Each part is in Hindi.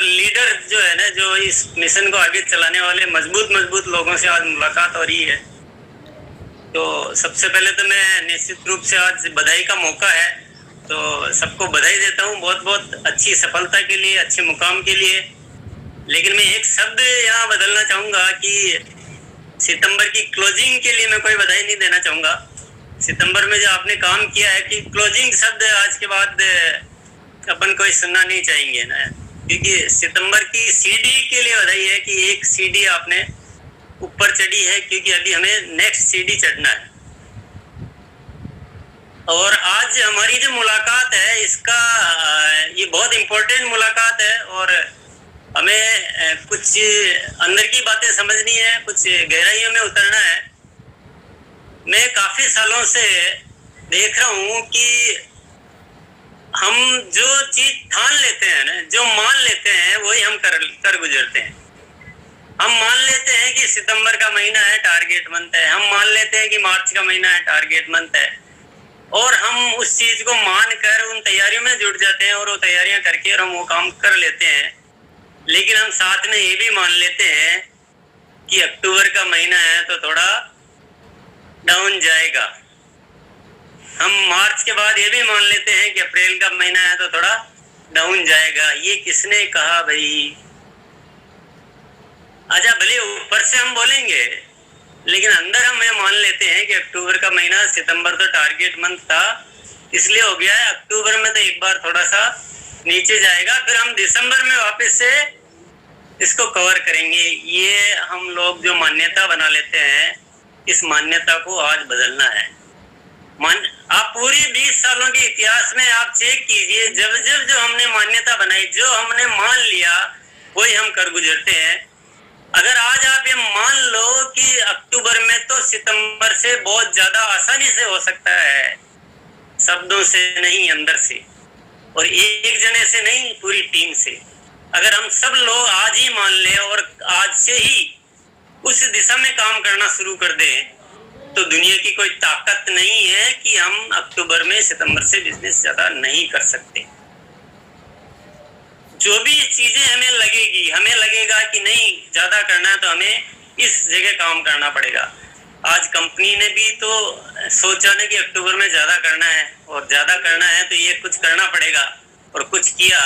लीडर जो है ना, जो इस मिशन को आगे चलाने वाले मजबूत मजबूत लोगों से आज मुलाकात हो रही है। तो सबसे पहले तो मैं निश्चित रूप से आज बधाई का मौका है, तो सबको बधाई देता हूँ बहुत बहुत अच्छी सफलता के लिए, अच्छे मुकाम के लिए। लेकिन मैं एक शब्द यहाँ बदलना चाहूंगा कि सितंबर की क्लोजिंग के लिए मैं कोई बधाई नहीं देना चाहूंगा। सितंबर में जो आपने काम किया है कि क्लोजिंग शब्द आज के बाद अपन कोई सुनना नहीं चाहेंगे ना, क्योंकि सितंबर की सीडी के लिए बधाई है कि एक सीडी आपने ऊपर चढ़ी है, क्योंकि अभी हमें नेक्स्ट सीडी चढ़ना है। और आज हमारी जो मुलाकात है इसका ये बहुत इम्पोर्टेंट मुलाकात है और हमें कुछ अंदर की बातें समझनी है, कुछ गहराइयों में उतरना है। मैं काफी सालों से देख रहा हूँ कि हम जो चीज ठान लेते हैं ना, जो मान लेते हैं, वही हम कर गुजरते हैं। हम मान लेते हैं कि सितंबर का महीना है, टारगेट मंथ है। हम मान लेते हैं कि मार्च का महीना है, टारगेट मंथ है। और हम उस चीज को मान कर उन तैयारियों में जुट जाते हैं और वो तैयारियां करके और हम वो काम कर लेते हैं। लेकिन हम साथ में ये भी मान लेते हैं कि अक्टूबर का महीना है तो थोड़ा डाउन जाएगा। हम मार्च के बाद ये भी मान लेते हैं कि अप्रैल का महीना है तो थोड़ा डाउन जाएगा। ये किसने कहा भाई? अच्छा, भले ऊपर से हम बोलेंगे, लेकिन अंदर हम ये मान लेते हैं कि अक्टूबर का महीना, सितंबर तो टारगेट मंथ था इसलिए हो गया है, अक्टूबर में तो एक बार थोड़ा सा नीचे जाएगा, फिर हम दिसंबर में वापस से इसको कवर करेंगे। ये हम लोग जो मान्यता बना लेते हैं, इस मान्यता को आज बदलना है। आप पूरी 20 सालों के इतिहास में आप चेक कीजिए, जब जब जो हमने मान्यता बनाई, जो हमने मान लिया, वही हम कर गुजरते हैं। अगर आज आप ये मान लो कि अक्टूबर में तो सितंबर से बहुत ज्यादा आसानी से हो सकता है, शब्दों से नहीं, अंदर से, और एक जने से नहीं, पूरी टीम से। अगर हम सब लोग आज ही मान लें और आज से ही उस दिशा में काम करना शुरू कर दें, तो दुनिया की कोई ताकत नहीं है कि हम अक्टूबर में सितंबर से बिजनेस ज्यादा नहीं कर सकते। जो भी चीजें हमें लगेगा कि नहीं ज्यादा करना है, तो हमें इस जगह काम करना पड़ेगा। आज कंपनी ने भी तो सोचा ना कि अक्टूबर में ज्यादा करना है, और ज्यादा करना है तो ये कुछ करना पड़ेगा, और कुछ किया।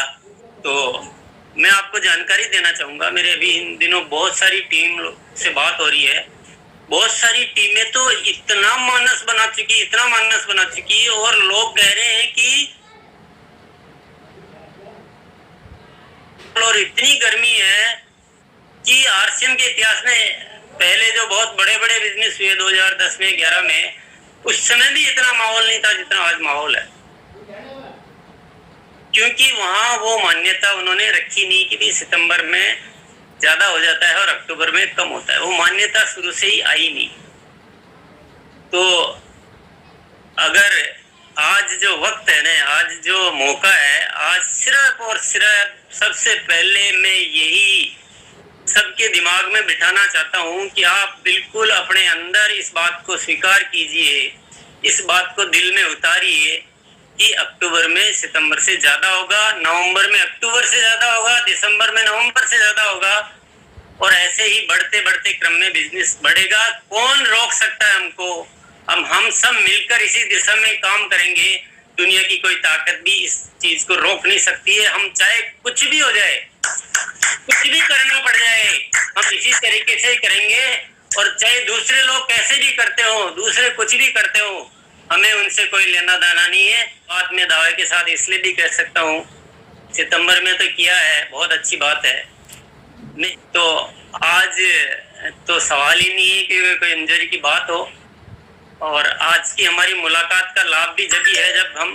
तो मैं आपको जानकारी देना चाहूंगा, मेरे अभी इन दिनों बहुत सारी टीम से बात हो रही है। बहुत सारी टीमें तो इतना मानस बना चुकी, और लोग कह रहे हैं कि और इतनी गर्मी है कि आरसीएम के इतिहास में पहले जो बहुत बड़े बड़े बिजनेस हुए 2010 में, 11 में, उस समय भी इतना माहौल नहीं था जितना आज माहौल है। क्योंकि वहां वो मान्यता उन्होंने रखी नहीं कि भी सितंबर में ज्यादा हो जाता है और अक्टूबर में कम होता है। वो मान्यता शुरू से ही आई नहीं। तो अगर आज जो वक्त है ना, आज जो मौका है, आज सिर्फ और सिर्फ सबसे पहले मैं यही सबके दिमाग में बिठाना चाहता हूं कि आप बिल्कुल अपने अंदर इस बात को स्वीकार कीजिए, इस बात को दिल में उतारिए कि अक्टूबर में सितंबर से ज्यादा होगा, नवंबर में अक्टूबर से ज्यादा होगा, दिसंबर में नवंबर से ज्यादा होगा, और ऐसे ही बढ़ते बढ़ते क्रम में बिजनेस बढ़ेगा। कौन रोक सकता है हमको? हम सब मिलकर इसी दिशा में काम करेंगे। दुनिया की कोई ताकत भी इस चीज को रोक नहीं सकती है। हम चाहे कुछ भी हो जाए, कुछ भी करना पड़ जाए, हम इसी तरीके से करेंगे। और चाहे दूसरे लोग कैसे भी करते हो, दूसरे कुछ भी करते हो, हमें उनसे कोई लेना देना नहीं है। बात में दावे के साथ इसलिए भी कह सकता हूँ, सितंबर में तो किया है, बहुत अच्छी बात है। नहीं तो आज तो सवाल ही नहीं है कि कोई इंजरी की बात हो। और आज की हमारी मुलाकात का लाभ भी जब ही है जब हम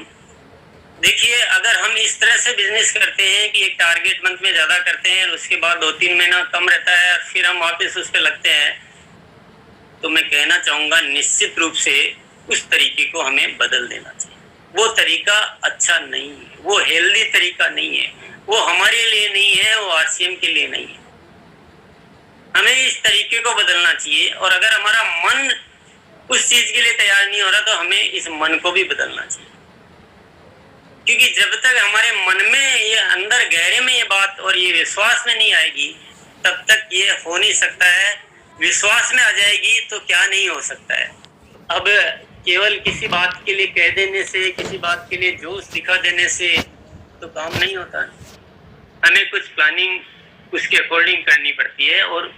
देखिए, अगर हम इस तरह से बिजनेस करते हैं कि एक टारगेट मंथ में ज्यादा करते हैं, उसके बाद 2-3 महीना कम रहता है, फिर हम वापस उस पर लगते हैं, तो मैं कहना चाहूंगा निश्चित रूप से उस तरीके को हमें बदल देना चाहिए। वो तरीका अच्छा नहीं है, वो हेल्दी तरीका नहीं है, वो हमारे लिए नहीं है, वो आरसीएम के लिए नहीं है। हमें इस तरीके को बदलना चाहिए। और अगर हमारा मन उस चीज के लिए तैयार नहीं हो रहा, तो हमें इस मन को भी बदलना चाहिए। क्योंकि जब तक हमारे मन में ये अंदर गहरे में ये बात और ये विश्वास में नहीं आएगी तब तक ये हो नहीं सकता है। विश्वास में आ जाएगी तो क्या नहीं हो सकता है। अब केवल किसी बात के लिए कह देने से, किसी बात के लिए जोश दिखा देने से तो काम नहीं होता। हमें कुछ प्लानिंग उसके अकॉर्डिंग करनी पड़ती है और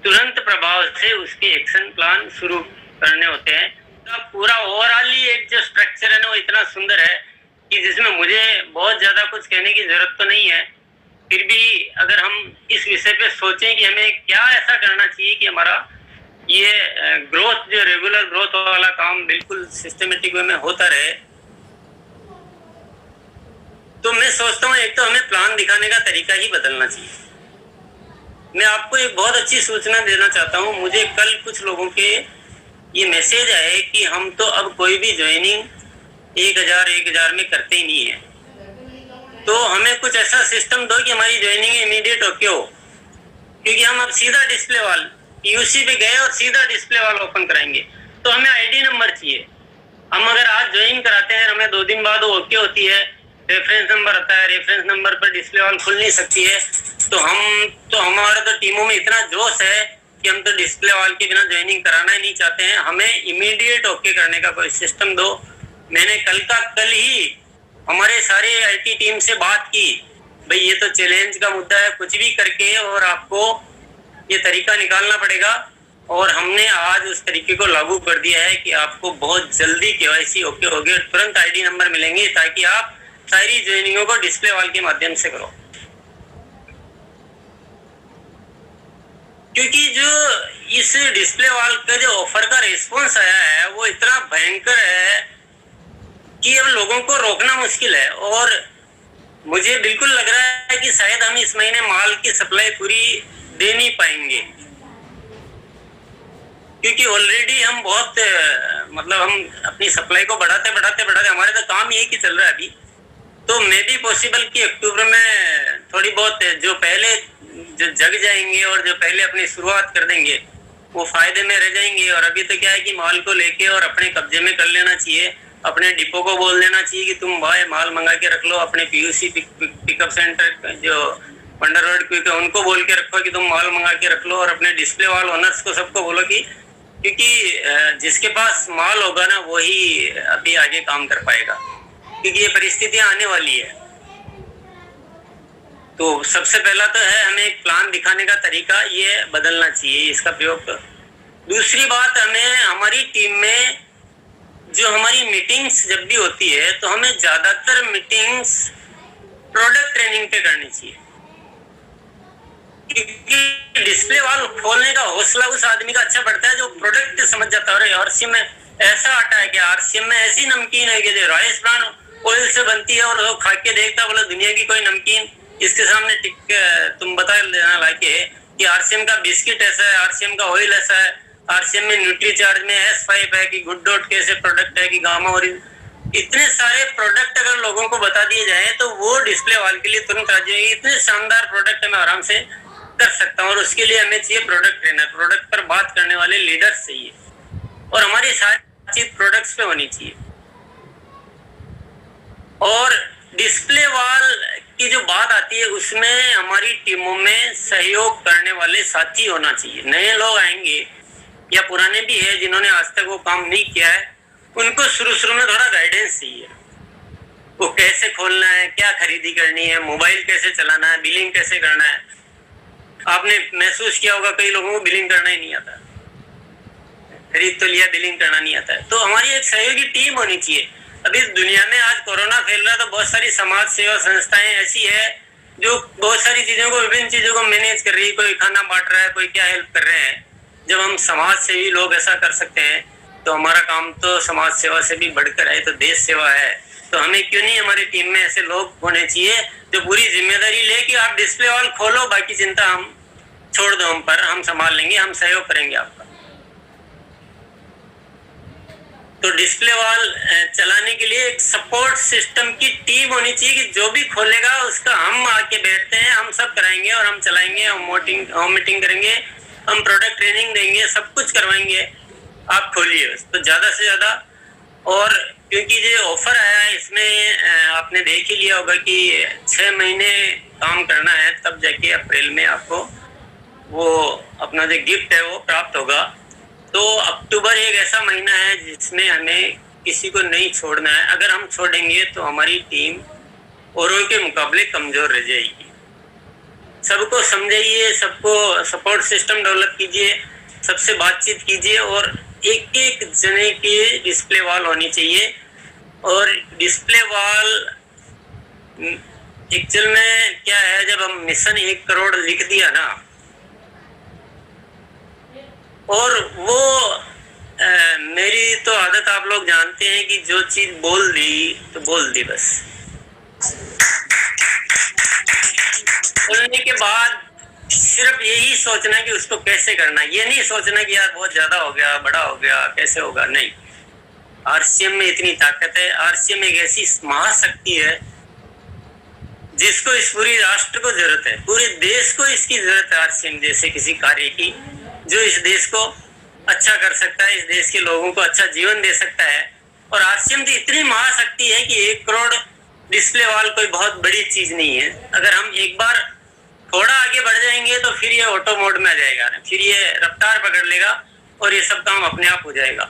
तुरंत प्रभाव से उसके एक्शन प्लान शुरू करने होते हैं। तो पूरा ओवरऑल ही एक जो स्ट्रक्चर है ना वो इतना सुंदर है कि जिसमें मुझे बहुत ज्यादा कुछ कहने की जरूरत तो नहीं है। फिर भी अगर हम इस विषय पे सोचें कि हमें क्या ऐसा करना चाहिए कि हमारा ये ग्रोथ, जो रेगुलर ग्रोथ वाला काम बिल्कुल सिस्टमेटिक वे में होता रहे, तो मैं सोचता हूँ एक तो हमें प्लान दिखाने का तरीका ही बदलना चाहिए। मैं आपको एक बहुत अच्छी सूचना देना चाहता हूँ। मुझे कल कुछ लोगों के ये मैसेज आए कि हम तो अब कोई भी ज्वाइनिंग 1000 में करते ही नहीं है, तो हमें कुछ ऐसा सिस्टम दो कि हमारी ज्वाइनिंग इमीडिएट ओके हो, क्योंकि हम अब सीधा डिस्प्ले वाल पीयूसी पे गए और सीधा डिस्प्ले वाल ओपन कराएंगे। तो हमें आईडी नंबर चाहिए। हम अगर आज ज्वाइन कराते हैं, हमें 2 दिन बाद वो ओके होती है, रेफरेंस नंबर आता है, रेफरेंस नंबर पर डिस्प्ले वाल खुल नहीं सकती है, तो हमारे तो टीमों में इतना जोश है कि हम तो डिस्प्ले वाल के बिना ज्वाइनिंग कराना ही नहीं चाहते हैं। हमें इमीडिएट ओके करने का कोई सिस्टम दो। मैंने कल ही हमारे सारे आईटी टीम से बात की, भाई ये तो चैलेंज का मुद्दा है, कुछ भी करके और आपको ये तरीका निकालना पड़ेगा। और हमने आज उस तरीके को लागू कर दिया है कि आपको बहुत जल्दी केवाईसी ओके होगी और तुरंत आईडी नंबर मिलेंगे ताकि आप सारी ज्वाइनिंगों को डिस्प्ले वाल के माध्यम से करो। क्योंकि जो इस डिस्प्ले वाल का जो ऑफर का रिस्पॉन्स आया है वो इतना भयंकर है कि अब लोगों को रोकना मुश्किल है। और मुझे बिल्कुल लग रहा है कि शायद हम इस महीने माल की सप्लाई पूरी दे नहीं पाएंगे, क्योंकि ऑलरेडी हम बहुत हम अपनी सप्लाई को बढ़ाते हमारे तो काम यही कि चल रहा है अभी। तो मे भी पॉसिबल कि अक्टूबर में थोड़ी बहुत जो पहले जो जग जाएंगे और जो पहले अपनी शुरुआत कर देंगे वो फायदे में रह जाएंगे। और अभी तो क्या है कि माल को लेके और अपने कब्जे में कर लेना चाहिए। अपने डिपो को बोल देना चाहिए कि तुम भाई माल मंगा के रख लो। अपने पीयूसी पिकअप सेंटर जो अंडर रोड क्विक है उनको बोल के रखो कि तुम माल मंगा के रख लो। और अपने डिस्प्ले वाल ओनर्स को सबको बोलो कि, क्योंकि जिसके पास माल होगा ना वही अभी आगे काम कर पाएगा, क्योंकि ये परिस्थितियां आने वाली है। तो सबसे पहला तो है हमें एक प्लान दिखाने का तरीका ये बदलना चाहिए, इसका प्रयोग कर। दूसरी बात, हमें हमारी टीम में जो हमारी मीटिंग्स जब भी होती है तो हमें ज्यादातर मीटिंग्स प्रोडक्ट ट्रेनिंग पे करनी चाहिए, क्योंकि डिस्प्ले वाल खोलने का हौसला उस आदमी का अच्छा बढ़ता है जो प्रोडक्ट समझ जाता है। आरसीएम में ऐसा आटा है कि आरसीएम में ऐसी नमकीन है कि जो राइस ब्रान ऑयल से बनती है और वो खा के देखता बोला दुनिया की कोई नमकीन इसके सामने तुम बता देना लाके कि आरसीएम का बिस्किट ऐसा है, आरसीएम का ऑयल ऐसा है, आरसीएम में न्यूट्रीचार्ज में S5 है कि गुड डॉट कैसे प्रोडक्ट है कि गामा और इतने सारे प्रोडक्ट अगर लोगों को बता दिए जाए तो वो डिस्प्ले वाल के लिए तुरंत आ जाएगी। इतने शानदार प्रोडक्ट मैं आराम से कर सकता हूँ और उसके लिए हमें चाहिए प्रोडक्ट ट्रेनर, प्रोडक्ट पर बात करने वाले लीडर्स चाहिए और हमारी सारी बातचीत प्रोडक्ट्स पे होनी चाहिए। और डिस्प्ले वाल की जो बात आती है उसमें हमारी टीमों में सहयोग करने वाले साथी होना चाहिए। नए लोग आएंगे या पुराने भी है जिन्होंने आज तक वो काम नहीं किया है, उनको शुरू में थोड़ा गाइडेंस चाहिए। वो कैसे खोलना है, क्या खरीदी करनी है, मोबाइल कैसे चलाना है, बिलिंग कैसे करना है। आपने महसूस किया होगा कई लोगों को बिलिंग करना ही नहीं आता, खरीद तो लिया बिलिंग करना नहीं आता है। तो हमारी एक सहयोगी टीम होनी चाहिए। अभी इस दुनिया में आज कोरोना फैल रहा है तो बहुत सारी समाज सेवा संस्थाएं ऐसी है जो बहुत सारी चीजों को, विभिन्न चीजों को मैनेज कर रही है। कोई खाना बांट रहा है, कोई क्या हेल्प कर रहे हैं। जब हम समाज सेवी लोग ऐसा कर सकते हैं तो हमारा काम तो समाज सेवा से भी बढ़कर है, तो देश सेवा है। तो हमें क्यों नहीं हमारी टीम में ऐसे लोग होने चाहिए जो पूरी जिम्मेदारी ले कि आप डिस्प्ले वाल खोलो, बाकी चिंता हम छोड़ दो, हम पर हम संभाल लेंगे, हम सहयोग करेंगे आपका। तो डिस्प्ले वाल चलाने के लिए एक सपोर्ट सिस्टम की टीम होनी चाहिए कि जो भी खोलेगा उसका हम आके बैठते हैं, हम सब कराएंगे और हम चलाएंगे, हम मीटिंग करेंगे, हम प्रोडक्ट ट्रेनिंग देंगे, सब कुछ करवाएंगे, आप खोलिए बस। तो ज्यादा से ज्यादा और क्योंकि ये ऑफर आया है इसमें आपने देख ही लिया होगा कि 6 महीने काम करना है, तब जाके अप्रैल में आपको वो अपना जो गिफ्ट है वो प्राप्त होगा। तो अक्टूबर एक ऐसा महीना है जिसमें हमें किसी को नहीं छोड़ना है। अगर हम छोड़ेंगे तो हमारी टीम औरों के मुकाबले कमजोर रह जाएगी। सबको समझाइए, सबको सपोर्ट सिस्टम डेवलप कीजिए, सबसे बातचीत कीजिए और एक एक जने की डिस्प्ले वॉल होनी चाहिए। और डिस्प्ले वॉल एक्चुअल में क्या है, जब हम मिशन 1 करोड़ लिख दिया ना, और वो मेरी तो आदत आप लोग जानते हैं कि जो चीज बोल दी तो बोल दी बस। बोलने के बाद सिर्फ यही सोचना कि उसको कैसे करना, ये नहीं सोचना कि यार बहुत ज्यादा हो गया, बड़ा हो गया, कैसे होगा। नहीं, आरसीएम में इतनी ताकत है। आरसीएम एक ऐसी महाशक्ति है जिसको इस पूरी राष्ट्र को जरूरत है, पूरे देश को इसकी जरूरत है। आरसीएम जैसे किसी कार्य की जो इस देश को अच्छा कर सकता है, इस देश के लोगों को अच्छा जीवन दे सकता है। और आरसीएम की इतनी महाशक्ति है कि 1 करोड़ डिस्प्ले वॉल कोई बहुत बड़ी चीज नहीं है। अगर हम एक बार थोड़ा आगे बढ़ जाएंगे तो फिर ये ऑटो मोड में आ जाएगा, फिर ये रफ्तार पकड़ लेगा और ये सब काम अपने आप हो जाएगा।